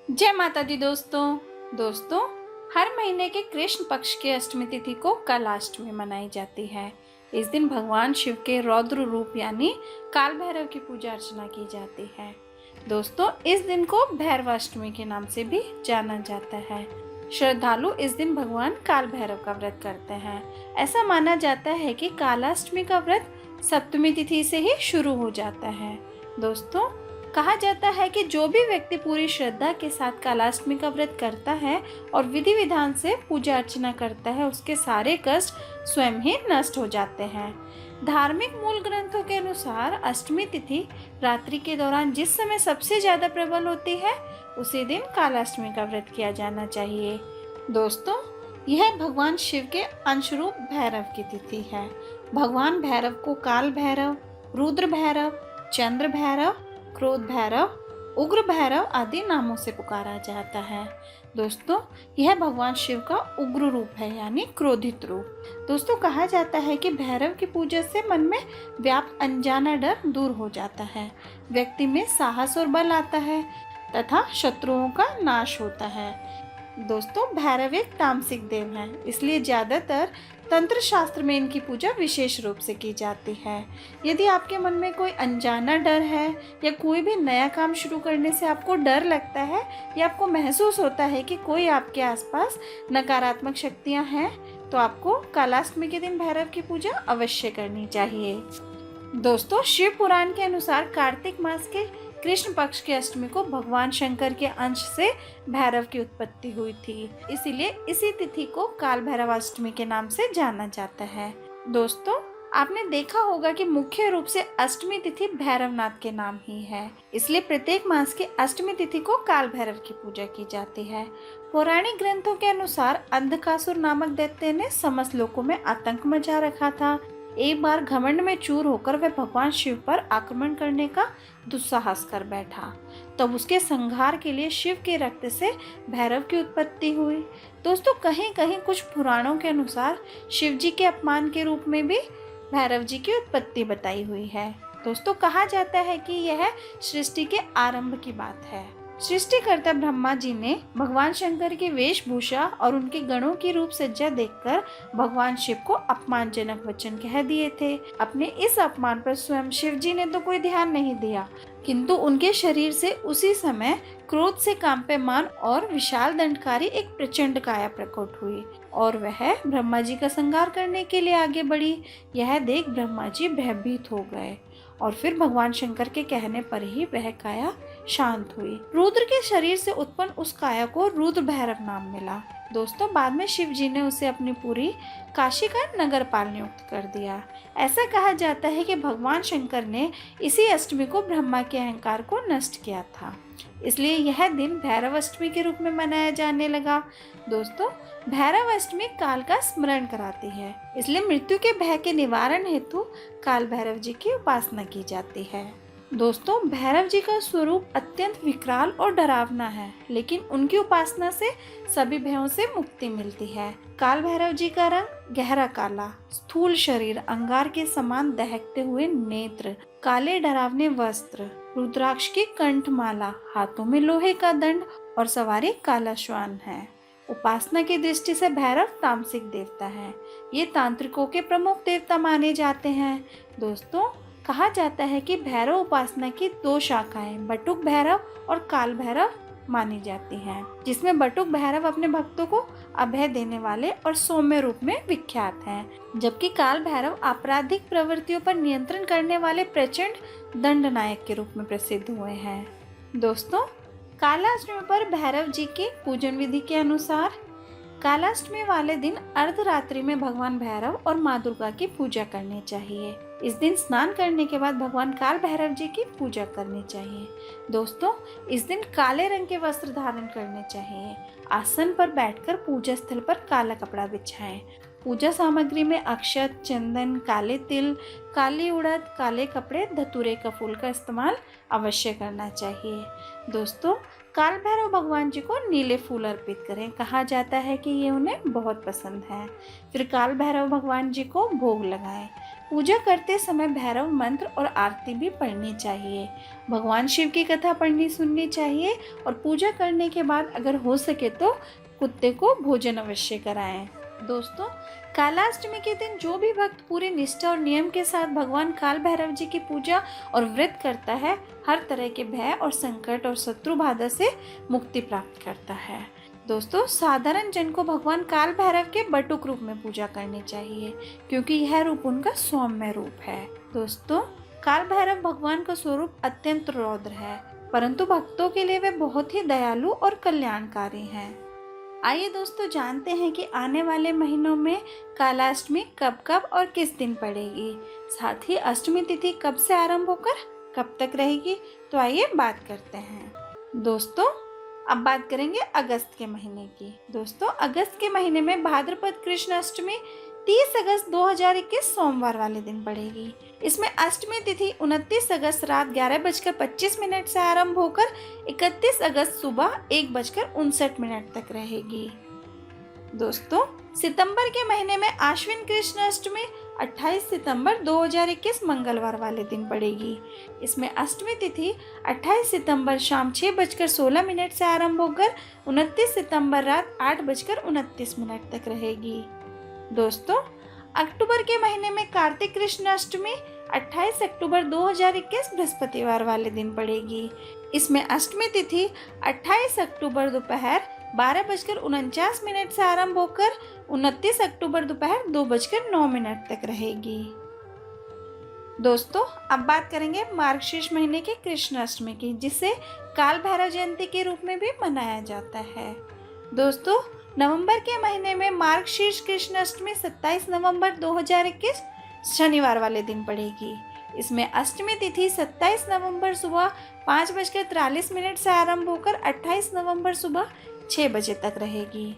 जय माता दी दोस्तों हर महीने के कृष्ण पक्ष की अष्टमी तिथि को कालाष्टमी मनाई जाती है। इस दिन भगवान शिव के रौद्र रूप यानी काल भैरव की पूजा अर्चना की जाती है। दोस्तों, इस दिन को भैरवाष्टमी के नाम से भी जाना जाता है। श्रद्धालु इस दिन भगवान काल भैरव का व्रत करते हैं। ऐसा माना जाता है कि कालाष्टमी का व्रत सप्तमी तिथि से ही शुरू हो जाता है। दोस्तों, कहा जाता है कि जो भी व्यक्ति पूरी श्रद्धा के साथ कालाष्टमी का व्रत करता है और विधि विधान से पूजा अर्चना करता है, उसके सारे कष्ट स्वयं ही नष्ट हो जाते हैं। धार्मिक मूल ग्रंथों के अनुसार अष्टमी तिथि रात्रि के दौरान जिस समय सबसे ज्यादा प्रबल होती है, उसी दिन कालाष्टमी का व्रत किया जाना चाहिए। दोस्तों, यह भगवान शिव के अंशरूप भैरव की तिथि है। भगवान भैरव को काल भैरव, रुद्र भैरव, चंद्र भैरव, क्रोध भैरव, उग्र भैरव आदि नामों से पुकारा जाता है। दोस्तों, यह भगवान शिव का उग्र रूप है यानी क्रोधित रूप। दोस्तों, कहा जाता है कि भैरव की पूजा से मन में व्याप्त अनजाना डर दूर हो जाता है, व्यक्ति में साहस और बल आता है तथा शत्रुओं का नाश होता है। दोस्तों, भैरव एक तामसिक देव है, इसलिए ज्यादातर तंत्र शास्त्र में इनकी पूजा विशेष रूप से की जाती है। यदि आपके मन में कोई अनजाना डर है या कोई भी नया काम शुरू करने से आपको डर लगता है या आपको महसूस होता है कि कोई आपके आसपास नकारात्मक शक्तियां हैं, तो आपको कालाष्टमी के दिन भैरव की पूजा अवश्य करनी चाहिए। दोस्तों, शिव पुराण के अनुसार कार्तिक मास के कृष्ण पक्ष की अष्टमी को भगवान शंकर के अंश से भैरव की उत्पत्ति हुई थी, इसीलिए इसी तिथि को काल भैरव अष्टमी के नाम से जाना जाता है। दोस्तों, आपने देखा होगा कि मुख्य रूप से अष्टमी तिथि भैरवनाथ के नाम ही है, इसलिए प्रत्येक मास की अष्टमी तिथि को काल भैरव की पूजा की जाती है। पौराणिक ग्रंथों के अनुसार अंधकासुर नामक दैत्य ने समस्त लोकों में आतंक मचा रखा था। एक बार घमंड में चूर होकर वह भगवान शिव पर आक्रमण करने का दुस्साहस कर बैठा। तब उसके संहार के लिए शिव के रक्त से भैरव की उत्पत्ति हुई। दोस्तों, कहीं कहीं कुछ पुराणों के अनुसार शिव जी के अपमान के रूप में भी भैरव जी की उत्पत्ति बताई हुई है। दोस्तों, कहा जाता है कि यह सृष्टि के आरंभ की बात है। सृष्टिकर्ता ब्रह्मा जी ने भगवान शंकर की वेशभूषा और उनके गणों की रूप सज्जा देखकर भगवान शिव को अपमानजनक वचन कह दिए थे। अपने इस अपमान पर स्वयं शिव जी ने तो कोई ध्यान नहीं दिया, किंतु उनके शरीर से उसी समय क्रोध से कांपमान और विशाल दंडकारी एक प्रचंड काया प्रकट हुई और वह ब्रह्मा जी का संहार करने के लिए आगे बढ़ी। यह देख ब्रह्मा जी भयभीत हो गए और फिर भगवान शंकर के कहने पर ही वह काया शांत हुई। रुद्र के शरीर से उत्पन्न उस काया को रुद्र भैरव नाम मिला। दोस्तों, बाद में शिव जी ने उसे अपनी पूरी काशी का नगरपाल नियुक्त कर दिया। ऐसा कहा जाता है कि भगवान शंकर ने इसी अष्टमी को ब्रह्मा के अहंकार को नष्ट किया था, इसलिए यह दिन भैरव अष्टमी के रूप में मनाया जाने लगा। दोस्तों, भैरव अष्टमी काल का स्मरण कराती है, इसलिए मृत्यु के भय के निवारण हेतु काल भैरव जी की उपासना की जाती है। दोस्तों, भैरव जी का स्वरूप अत्यंत विकराल और डरावना है, लेकिन उनकी उपासना से सभी भयों से मुक्ति मिलती है। काल भैरव जी का रंग गहरा काला, स्थूल शरीर, अंगार के समान दहकते हुए नेत्र, काले डरावने वस्त्र, रुद्राक्ष की कंठमाला, हाथों में लोहे का दंड और सवारी काला श्वान है। उपासना की दृष्टि से भैरव तामसिक देवता है। ये तांत्रिकों के प्रमुख देवता माने जाते हैं। दोस्तों, कहा जाता है कि भैरव उपासना की दो शाखाएं बटुक भैरव और काल भैरव मानी जाती हैं, जिसमें बटुक भैरव अपने भक्तों को अभय देने वाले और सौम्य रूप में विख्यात हैं, जबकि काल भैरव आपराधिक प्रवृत्तियों पर नियंत्रण करने वाले प्रचंड दंडनायक के रूप में प्रसिद्ध हुए हैं। दोस्तों, कालाष्टमी पर भैरव जी के पूजन विधि के अनुसार कालाष्टमी वाले दिन अर्धरात्रि में भगवान भैरव और माँ दुर्गा की पूजा करनी चाहिए। इस दिन स्नान करने के बाद भगवान काल भैरव जी की पूजा करनी चाहिए। दोस्तों, इस दिन काले रंग के वस्त्र धारण करने चाहिए। आसन पर बैठकर पूजा स्थल पर काला कपड़ा बिछाएं। पूजा सामग्री में अक्षत, चंदन, काले तिल, काली उड़द, काले कपड़े, धतूरे का फूल का इस्तेमाल अवश्य करना चाहिए। दोस्तों, काल भैरव भगवान जी को नीले फूल अर्पित करें। कहा जाता है कि ये उन्हें बहुत पसंद है। फिर काल भैरव भगवान जी को भोग लगाएं। पूजा करते समय भैरव मंत्र और आरती भी पढ़नी चाहिए। भगवान शिव की कथा पढ़नी सुननी चाहिए और पूजा करने के बाद अगर हो सके तो कुत्ते को भोजन अवश्य कराएं। दोस्तों, कालाष्टमी के दिन जो भी भक्त पूरी निष्ठा और नियम के साथ भगवान काल भैरव जी की पूजा और व्रत करता है, हर तरह के भय और संकट और शत्रु बाधा से मुक्ति प्राप्त करता है। दोस्तों, साधारण जन को भगवान काल भैरव के बटुक रूप में पूजा करनी चाहिए, क्योंकि यह रूप उनका सौम्य रूप है। दोस्तों, काल भैरव भगवान का स्वरूप अत्यंत रौद्र है, परंतु भक्तों के लिए वे बहुत ही दयालु और कल्याणकारी हैं। आइए दोस्तों, जानते हैं कि आने वाले महीनों में कालाष्टमी कब कब और किस दिन पड़ेगी, साथ ही अष्टमी तिथि कब से आरंभ होकर कब तक रहेगी। तो आइए बात करते हैं। दोस्तों, अब बात करेंगे अगस्त के महीने की। दोस्तों, अगस्त के महीने में भाद्रपद कृष्ण अष्टमी 30 अगस्त 2021 सोमवार वाले दिन पड़ेगी। इसमें अष्टमी तिथि 29 अगस्त रात 11:25 से आरंभ होकर 31 अगस्त सुबह 1:59 तक रहेगी। दोस्तों, सितंबर के महीने में आश्विन कृष्ण अष्टमी 28 सितंबर 2021 मंगलवार वाले दिन पड़ेगी। इसमें अष्टमी तिथि 28 सितंबर शाम 6:16 से आरंभ होकर 29 सितंबर रात 8:29 तक रहेगी। दोस्तों, अक्टूबर के महीने में कार्तिक कृष्ण अष्टमी 28 अक्टूबर 2021 बृहस्पतिवार वाले दिन पड़ेगी। इसमें अष्टमी तिथि 28 अक्टूबर दोपहर 12:49 से आरंभ होकर 29 अक्टूबर दोपहर 2:09 तक रहेगी। दोस्तों, अब बात करेंगे मार्गशीर्ष महीने के कृष्ण अष्टमी की, जिसे काल भैरव जयंती के रूप में भी मनाया जाता है। दोस्तों, नवंबर के महीने में मार्गशीर्ष कृष्ण अष्टमी 27 नवंबर 2021 शनिवार वाले दिन पड़ेगी। इसमें अष्टमी तिथि 27 नवंबर सुबह 5:43 से आरंभ होकर 28 नवंबर सुबह 6 बजे तक रहेगी।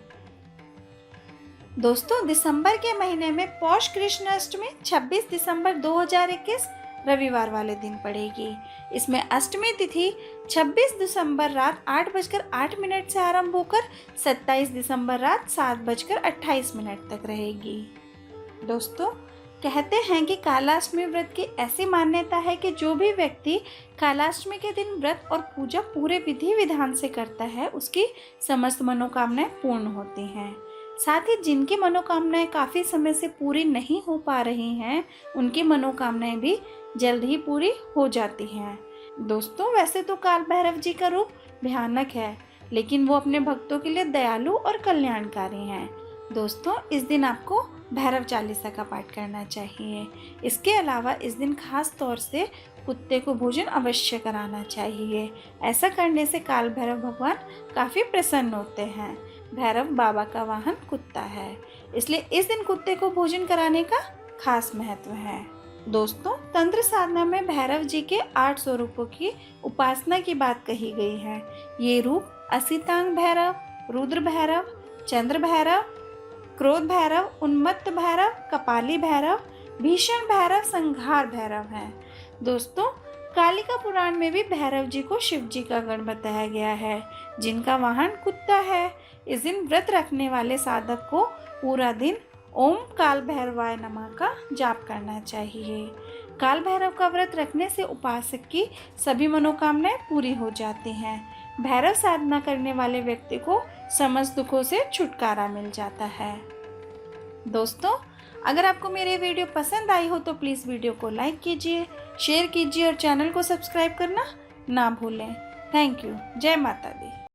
दोस्तों, दिसंबर के महीने में पौष कृष्ण अष्टमी 26 दिसंबर 2021 रविवार वाले दिन पड़ेगी। इसमें अष्टमी तिथि 26 दिसंबर रात 8:08 से आरंभ होकर 27 दिसंबर रात 7:28 तक रहेगी। दोस्तों, कहते हैं कि कालाष्टमी व्रत की ऐसी मान्यता है कि जो भी व्यक्ति कालाष्टमी के दिन व्रत और पूजा पूरे विधि विधान से करता है, उसकी समस्त मनोकामनाएं पूर्ण होती हैं। साथ ही जिनकी मनोकामनाएं काफ़ी समय से पूरी नहीं हो पा रही हैं, उनकी मनोकामनाएं भी जल्द ही पूरी हो जाती हैं। दोस्तों, वैसे तो काल भैरव जी का रूप भयानक है, लेकिन वो अपने भक्तों के लिए दयालु और कल्याणकारी हैं। दोस्तों, इस दिन आपको भैरव चालीसा का पाठ करना चाहिए। इसके अलावा इस दिन खास तौर से कुत्ते को भोजन अवश्य कराना चाहिए। ऐसा करने से काल भैरव भगवान काफ़ी प्रसन्न होते हैं। भैरव बाबा का वाहन कुत्ता है, इसलिए इस दिन कुत्ते को भोजन कराने का खास महत्व है। दोस्तों, तंत्र साधना में भैरव जी के 8 स्वरूपों की उपासना की बात कही गई है। ये रूप असितांग भैरव, रुद्र भैरव, चंद्र भैरव, क्रोध भैरव, उन्मत्त भैरव, कपाली भैरव, भीषण भैरव, संहार भैरव हैं। दोस्तों, कालिका पुराण में भी भैरव जी को शिव जी का गण बताया गया है, जिनका वाहन कुत्ता है। इस दिन व्रत रखने वाले साधक को पूरा दिन ओम काल भैरवाय नमः का जाप करना चाहिए। काल भैरव का व्रत रखने से उपासक की सभी मनोकामनाएं पूरी हो जाती हैं। भैरव साधना करने वाले व्यक्ति को समस्त दुखों से छुटकारा मिल जाता है। दोस्तों, अगर आपको मेरे वीडियो पसंद आई हो तो प्लीज़ वीडियो को लाइक कीजिए, शेयर कीजिए और चैनल को सब्सक्राइब करना ना भूलें। Thank you. जय माता दी।